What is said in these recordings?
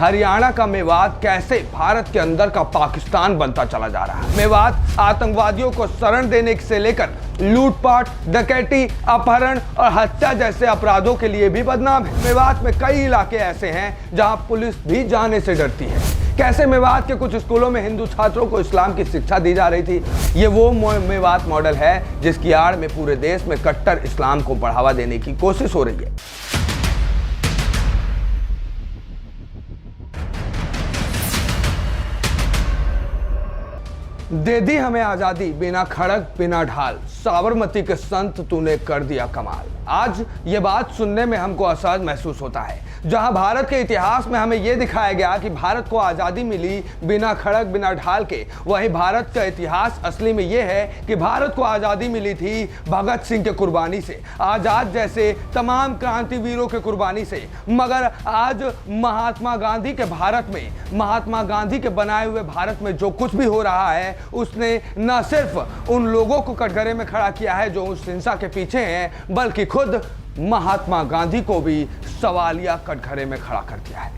हरियाणा का मेवात कैसे भारत के अंदर का पाकिस्तान बनता चला जा रहा है। मेवात आतंकवादियों को शरण देने से लेकर लूटपाट, डकैती, अपहरण और हत्या जैसे अपराधों के लिए भी बदनाम है। मेवात में कई इलाके ऐसे हैं जहां पुलिस भी जाने से डरती है। कैसे मेवात के कुछ स्कूलों में हिंदू छात्रों को इस्लाम की शिक्षा दी जा रही थी। ये वो मेवात मॉडल है जिसकी आड़ में पूरे देश में कट्टर इस्लाम को बढ़ावा देने की कोशिश हो रही है। दे दी हमें आजादी बिना खड़ग बिना ढाल, साबरमती के संत तूने कर दिया कमाल। आज ये बात सुनने में हमको असहज महसूस होता है। जहां भारत के इतिहास में हमें यह दिखाया गया कि भारत को आज़ादी मिली बिना खड़ग बिना ढाल के, वहीं भारत का इतिहास असली में यह है कि भारत को आज़ादी मिली थी भगत सिंह के कुर्बानी से, आज़ाद जैसे तमाम क्रांतिवीरों के कुर्बानी से। मगर आज महात्मा गांधी के भारत में, महात्मा गांधी के बनाए हुए भारत में जो कुछ भी हो रहा है, उसने न सिर्फ उन लोगों को कटघरे में खड़ा किया है जो उस हिंसा के पीछे हैं, बल्कि खुद महात्मा गांधी को भी सवालिया कटघरे में खड़ा कर दिया है।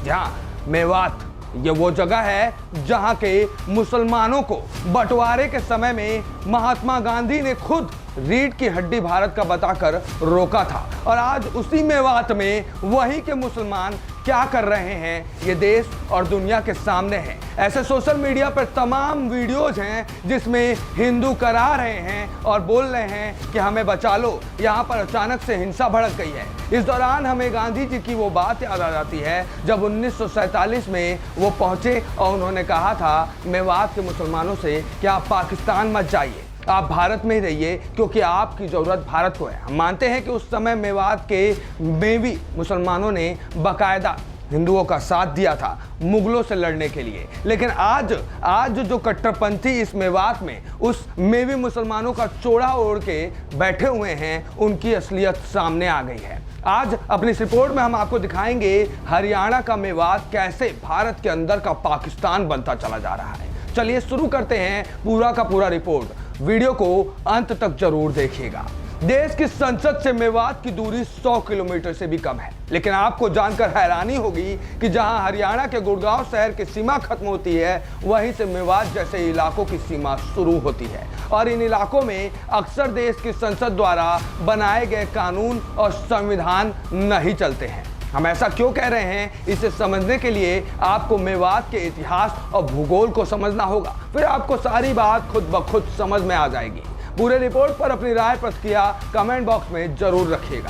जहां मेवात ये वो जगह है जहां के मुसलमानों को बंटवारे के समय में महात्मा गांधी ने खुद रीढ़ की हड्डी भारत का बताकर रोका था। और आज उसी मेवात में वहीं के मुसलमान क्या कर रहे हैं ये देश और दुनिया के सामने है। ऐसे सोशल मीडिया पर तमाम वीडियोज हैं जिसमें हिंदू करा रहे हैं और बोल रहे हैं कि हमें बचा लो, यहाँ पर अचानक से हिंसा भड़क गई है। इस दौरान हमें गांधी जी की वो बात याद आ जाती है जब 1947 में वो पहुंचे और उन्होंने कहा था मेवात के मुसलमानों से कि आप पाकिस्तान मत जाइए, आप भारत में ही रहिए क्योंकि आपकी ज़रूरत भारत को है। हम मानते हैं कि उस समय मेवात के मेवी मुसलमानों ने बाकायदा हिंदुओं का साथ दिया था मुगलों से लड़ने के लिए। लेकिन आज जो कट्टरपंथी इस मेवात में उस मेवी मुसलमानों का चोड़ा ओढ़ के बैठे हुए हैं, उनकी असलियत सामने आ गई है। आज अपनी इस रिपोर्ट में हम आपको दिखाएंगे हरियाणा का मेवात कैसे भारत के अंदर का पाकिस्तान बनता चला जा रहा है। चलिए शुरू करते हैं पूरा का पूरा रिपोर्ट। वीडियो को अंत तक जरूर देखिएगा। देश की संसद से मेवात की दूरी 100 किलोमीटर से भी कम है, लेकिन आपको जानकर हैरानी होगी कि जहां हरियाणा के गुड़गांव शहर की सीमा खत्म होती है, वहीं से मेवात जैसे इलाकों की सीमा शुरू होती है। और इन इलाकों में अक्सर देश की संसद द्वारा बनाए गए कानून और संविधान नहीं चलते हैं। हम ऐसा क्यों कह रहे हैं, इसे समझने के लिए आपको मेवात के इतिहास और भूगोल को समझना होगा। फिर आपको सारी बात खुद ब खुद समझ में आ जाएगी। पूरे रिपोर्ट पर अपनी राय प्रतिक्रिया कमेंट बॉक्स में जरूर रखिएगा।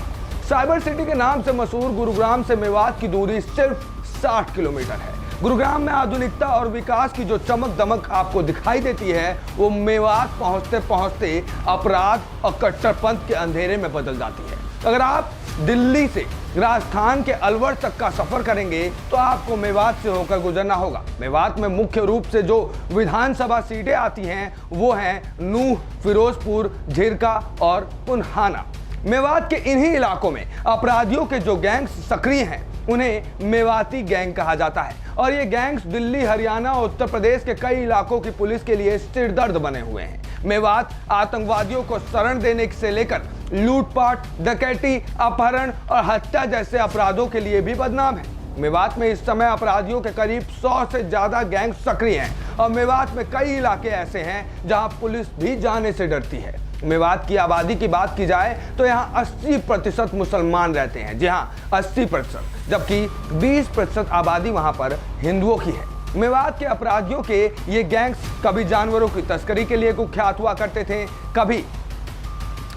साइबर सिटी के नाम से मशहूर गुरुग्राम से मेवात की दूरी सिर्फ 60 किलोमीटर है। गुरुग्राम में आधुनिकता और विकास की जो चमक दमक आपको दिखाई देती है, वो मेवात पहुंचते पहुंचते अपराध और कट्टरपंथ के अंधेरे में बदल जाती है। अगर आप दिल्ली से राजस्थान के अलवर तक का सफर करेंगे तो आपको मेवात से होकर गुजरना होगा। मेवात में मुख्य रूप से जो विधानसभा सीटें आती हैं वो हैं नूह, फिरोजपुर, झिरका और पुन्हाना। मेवात के इन्हीं इलाकों में अपराधियों के जो गैंग्स सक्रिय हैं उन्हें मेवाती गैंग कहा जाता है। और ये गैंग्स दिल्ली, हरियाणा और उत्तर प्रदेश के कई इलाकों की पुलिस के लिए सिरदर्द बने हुए हैं। मेवात आतंकवादियों को शरण देने से लेकर लूटपाट, डकैती, अपहरण और हत्या जैसे अपराधों के लिए भी बदनाम है। मेवात में इस समय अपराधियों के करीब 100 से ज्यादा गैंग सक्रिय हैं और मेवात में कई इलाके ऐसे हैं जहां पुलिस भी जाने से डरती है। मेवात की आबादी की बात की जाए तो यहाँ 80% मुसलमान रहते हैं। जी हाँ, 80%, जबकि 20% आबादी वहाँ पर हिंदुओं की है। मेवात के अपराधियों के ये गैंग्स कभी जानवरों की तस्करी के लिए कुख्यात हुआ करते थे, कभी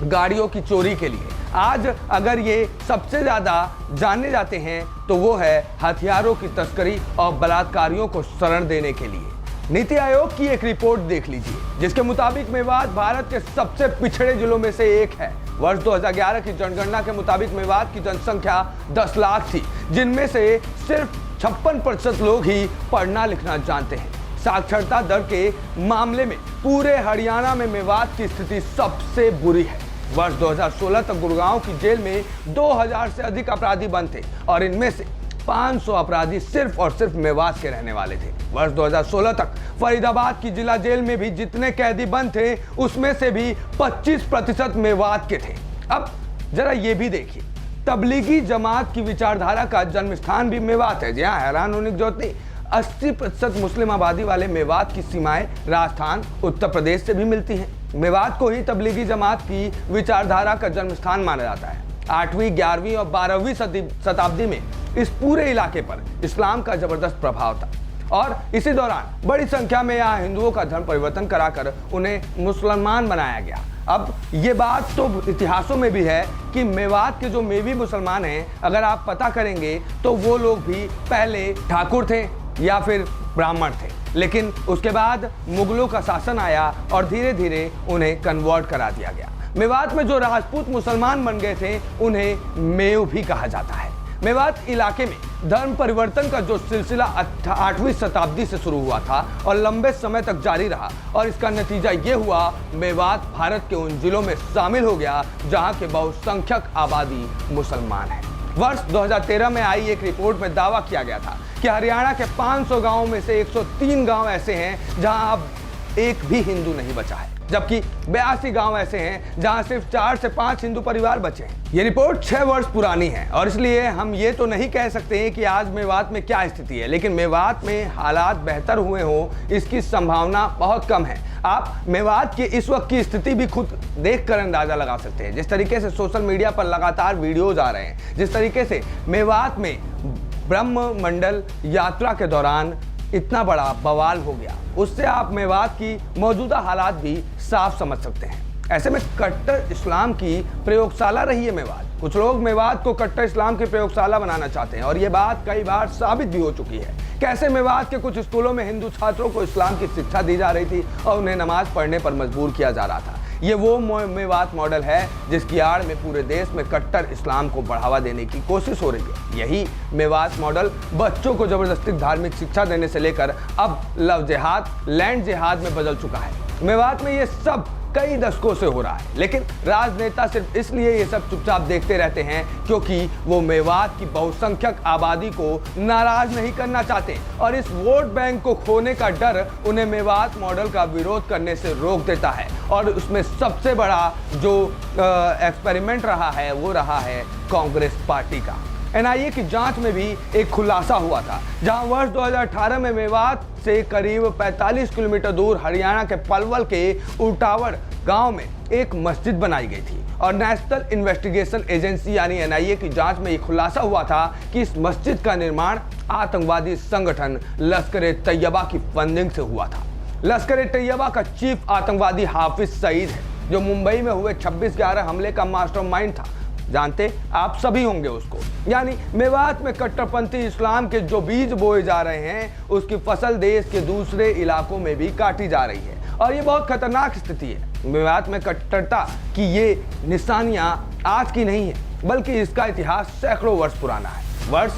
गाड़ियों की चोरी के लिए। आज अगर ये सबसे ज्यादा जाने जाते हैं तो वो है हथियारों की तस्करी और बलात्कारियों को शरण देने के लिए। नीति आयोग की एक रिपोर्ट देख लीजिए जिसके मुताबिक मेवात भारत के सबसे पिछड़े जिलों में से एक है। वर्ष 2011 की जनगणना के मुताबिक मेवात की जनसंख्या 10 लाख थी, जिनमें से सिर्फ 56% लोग ही पढ़ना लिखना जानते हैं। साक्षरता दर के मामले में पूरे हरियाणा में मेवात की स्थिति सबसे बुरी है। वर्ष 2016 तक गुड़गांव की जेल में 2000 से अधिक अपराधी बंद थे और इनमें से 500 अपराधी सिर्फ और सिर्फ मेवात के रहने वाले थे। वर्ष 2016 तक फरीदाबाद की जिला जेल में भी जितने कैदी बंद थे उसमें से भी 25% मेवात के थे। अब जरा ये भी देखिए, तबलीगी जमात की विचारधारा का जन्म स्थान भी मेवात है। जी हाँ, हैरान होने की जरूरत नहीं। 80% मुस्लिम आबादी वाले मेवात की सीमाएं राजस्थान, उत्तर प्रदेश से भी मिलती हैं। मेवात को ही तबलीगी जमात की विचारधारा का जन्म स्थान माना जाता है। 8वीं, 11वीं और 12वीं शताब्दी में इस पूरे इलाके पर इस्लाम का जबरदस्त प्रभाव था और इसी दौरान बड़ी संख्या में यहाँ हिंदुओं का धर्म परिवर्तन कराकर उन्हें मुसलमान बनाया गया। अब ये बात तो इतिहासों में भी है कि मेवात के जो मेवी मुसलमान हैं, अगर आप पता करेंगे तो वो लोग भी पहले ठाकुर थे या फिर ब्राह्मण थे, लेकिन उसके बाद मुगलों का शासन आया और धीरे धीरे उन्हें कन्वर्ट करा दिया गया। मेवात में जो राजपूत मुसलमान बन गए थे उन्हें मेव भी कहा जाता है। मेवात इलाके में धर्म परिवर्तन का जो सिलसिला 8वीं शताब्दी से शुरू हुआ था और लंबे समय तक जारी रहा और इसका नतीजा ये हुआ, मेवात भारत के उन जिलों में शामिल हो गया जहां के बहुसंख्यक आबादी मुसलमान है। वर्ष 2013 में आई एक रिपोर्ट में दावा किया गया था कि हरियाणा के 500 गांवों में से 103 गांव ऐसे हैं जहां अब एक भी हिंदू नहीं बचा है, जबकि 82 गांव ऐसे हैं जहां सिर्फ 4 से 5 हिंदू परिवार बचे हैं। ये रिपोर्ट 6 वर्ष पुरानी है और इसलिए हम ये तो नहीं कह सकते हैं कि आज मेवात में क्या स्थिति है, लेकिन मेवात में हालात बेहतर हुए हों इसकी संभावना बहुत कम है। आप मेवात की इस वक्त की स्थिति भी खुद देखकर अंदाजा लगा सकते हैं। जिस तरीके से सोशल मीडिया पर लगातार वीडियोज आ रहे हैं, जिस तरीके से मेवात में ब्रह्म मंडल यात्रा के दौरान इतना बड़ा बवाल हो गया, उससे आप मेवात की मौजूदा हालात भी साफ समझ सकते हैं। ऐसे में कट्टर इस्लाम की प्रयोगशाला रही है मेवात। कुछ लोग मेवात को कट्टर इस्लाम की प्रयोगशाला बनाना चाहते हैं और ये बात कई बार साबित भी हो चुकी है। कैसे मेवात के कुछ स्कूलों में हिंदू छात्रों को इस्लाम की शिक्षा दी जा रही थी और उन्हें नमाज पढ़ने पर मजबूर किया जा रहा था। ये वो मेवात मॉडल है जिसकी आड़ में पूरे देश में कट्टर इस्लाम को बढ़ावा देने की कोशिश हो रही है। यही मेवात मॉडल बच्चों को जबरदस्ती धार्मिक शिक्षा देने से लेकर अब लव जिहाद, लैंड जिहाद में बदल चुका है। मेवात में ये सब कई दशकों से हो रहा है, लेकिन राजनेता सिर्फ इसलिए ये सब चुपचाप देखते रहते हैं क्योंकि वो मेवात की बहुसंख्यक आबादी को नाराज नहीं करना चाहते और इस वोट बैंक को खोने का डर उन्हें मेवात मॉडल का विरोध करने से रोक देता है। और उसमें सबसे बड़ा जो एक्सपेरिमेंट रहा है वो रहा है कांग्रेस पार्टी का। एनआईए की जांच में भी एक खुलासा हुआ था, जहां वर्ष 2018 में मेवात से करीब 45 किलोमीटर दूर हरियाणा के पलवल के उटावड़ गांव में एक मस्जिद बनाई गई थी और नेशनल इन्वेस्टिगेशन एजेंसी यानी एनआईए की जांच में ये खुलासा हुआ था कि इस मस्जिद का निर्माण आतंकवादी संगठन लश्कर-ए-तैयबा की फंडिंग से हुआ था। लश्कर-ए-तैयबा का चीफ आतंकवादी हाफिज सईद है, जो मुंबई में हुए 26/11 हमले का मास्टरमाइंड था। जानते आप सभी होंगे उसको। यानी मेवात में कट्टरपंथी इस्लाम के जो बीज बोए जा रहे हैं उसकी फसल देश के दूसरे इलाकों में भी काटी जा रही है और ये बहुत खतरनाक स्थिति है। मेवात में कट्टरता की ये निशानियां आज की नहीं है, बल्कि इसका इतिहास सैकड़ों वर्ष पुराना है। वर्ष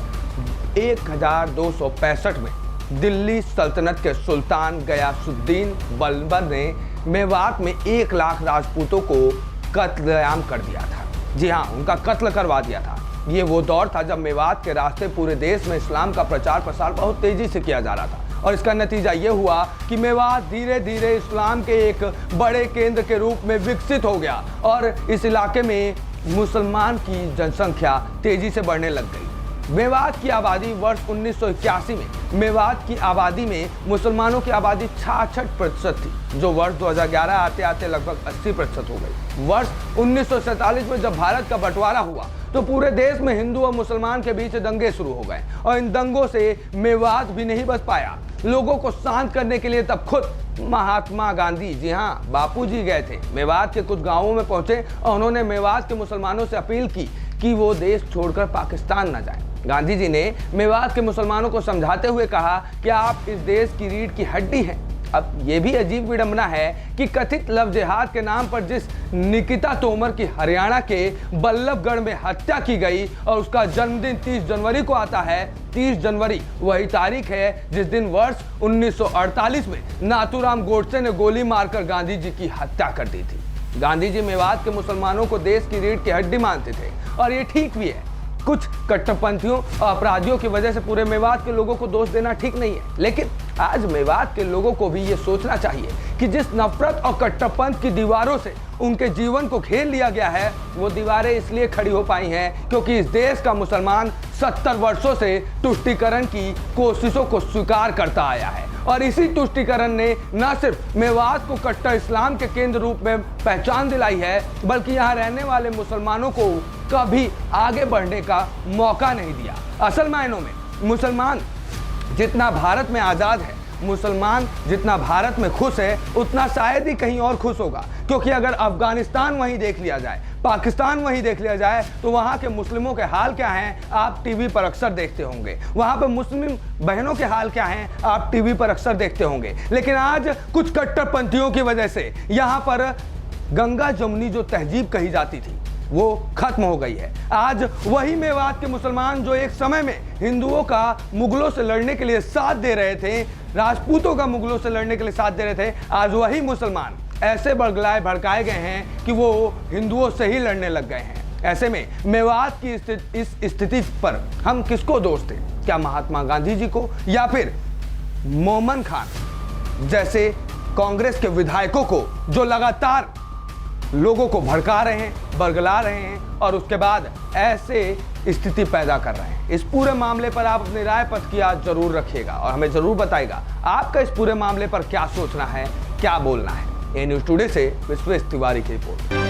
1265 में दिल्ली सल्तनत के सुल्तान गयासुद्दीन बलबन ने मेवात में 1 लाख राजपूतों को कत्लेआम कर दिया था। जी हाँ, उनका कत्ल करवा दिया था। ये वो दौर था जब मेवात के रास्ते पूरे देश में इस्लाम का प्रचार प्रसार बहुत तेजी से किया जा रहा था और इसका नतीजा ये हुआ कि मेवात धीरे धीरे इस्लाम के एक बड़े केंद्र के रूप में विकसित हो गया और इस इलाके में मुसलमान की जनसंख्या तेजी से बढ़ने लग गई। मेवात की आबादी वर्ष 1981 में मेवात की आबादी में मुसलमानों की आबादी 66% थी, जो वर्ष 2011 आते आते लगभग 80% हो गई। वर्ष 1947 में जब भारत का बंटवारा हुआ तो पूरे देश में हिंदू और मुसलमान के बीच दंगे शुरू हो गए और इन दंगों से मेवात भी नहीं बच पाया। लोगों को शांत करने के लिए तब खुद महात्मा गांधी, जी हाँ बापू जी गए थे, मेवात के कुछ गाँवों में पहुंचे और उन्होंने मेवात के मुसलमानों से अपील की कि वो देश छोड़कर पाकिस्तान न जाएं। गांधी जी ने मेवात के मुसलमानों को समझाते हुए कहा कि आप इस देश की रीढ़ की हड्डी हैं। अब ये भी अजीब विडंबना है कि कथित लव जिहाद के नाम पर जिस निकिता तोमर की हरियाणा के बल्लभगढ़ में हत्या की गई और उसका जन्मदिन 30 जनवरी को आता है। 30 जनवरी वही तारीख है जिस दिन वर्ष 1948 में नाथूराम गोडसे ने गोली मारकर गांधी जी की हत्या कर दी थी। गांधी जी मेवात के मुसलमानों को देश की रीढ़ की हड्डी मानते थे और ये ठीक भी है। कुछ कट्टरपंथियों और अपराधियों की वजह से पूरे मेवात के लोगों को दोष देना ठीक नहीं है, लेकिन आज मेवात के लोगों को भी ये सोचना चाहिए कि जिस नफरत और कट्टरपंथ की दीवारों से उनके जीवन को घेर लिया गया है, वो दीवारें इसलिए खड़ी हो पाई हैं क्योंकि इस देश का मुसलमान 70 वर्षों से तुष्टीकरण की कोशिशों को स्वीकार करता आया है। और इसी तुष्टीकरण ने न सिर्फ मेवात को कट्टर इस्लाम के केंद्र रूप में पहचान दिलाई है, बल्कि यहाँ रहने वाले मुसलमानों को कभी आगे बढ़ने का मौका नहीं दिया। असल मायनों में मुसलमान जितना भारत में आज़ाद है, मुसलमान जितना भारत में खुश है, उतना शायद ही कहीं और खुश होगा। क्योंकि अगर अफगानिस्तान वहीं देख लिया जाए, पाकिस्तान वहीं देख लिया जाए, तो वहाँ के मुस्लिमों के हाल क्या हैं आप टीवी पर अक्सर देखते होंगे। वहाँ पर मुस्लिम बहनों के हाल क्या हैं आप टीवी पर अक्सर देखते होंगे। लेकिन आज कुछ कट्टरपंथियों की वजह से यहाँ पर गंगा जमुनी जो तहजीब कही जाती थी वो खत्म हो गई है। आज वही मेवात के मुसलमान जो एक समय में हिंदुओं का मुगलों से लड़ने के लिए साथ दे रहे थे, राजपूतों का मुगलों से लड़ने के लिए साथ दे रहे थे, आज वही मुसलमान ऐसे भड़काए गए हैं कि वो हिंदुओं से ही लड़ने लग गए हैं। ऐसे में मेवात की इस स्थिति पर हम किसको दोष दें? क्या महात्मा गांधी जी को, या फिर मोमन खान जैसे कांग्रेस के विधायकों को जो लगातार लोगों को भड़का रहे हैं, बरगला रहे हैं और उसके बाद ऐसे स्थिति पैदा कर रहे हैं? इस पूरे मामले पर आप अपनी राय प्रतिक्रिया जरूर रखिएगा और हमें जरूर बताइएगा आपका इस पूरे मामले पर क्या सोचना है, क्या बोलना है। ए न्यूज़ टुडे से विश्वेश तिवारी की रिपोर्ट।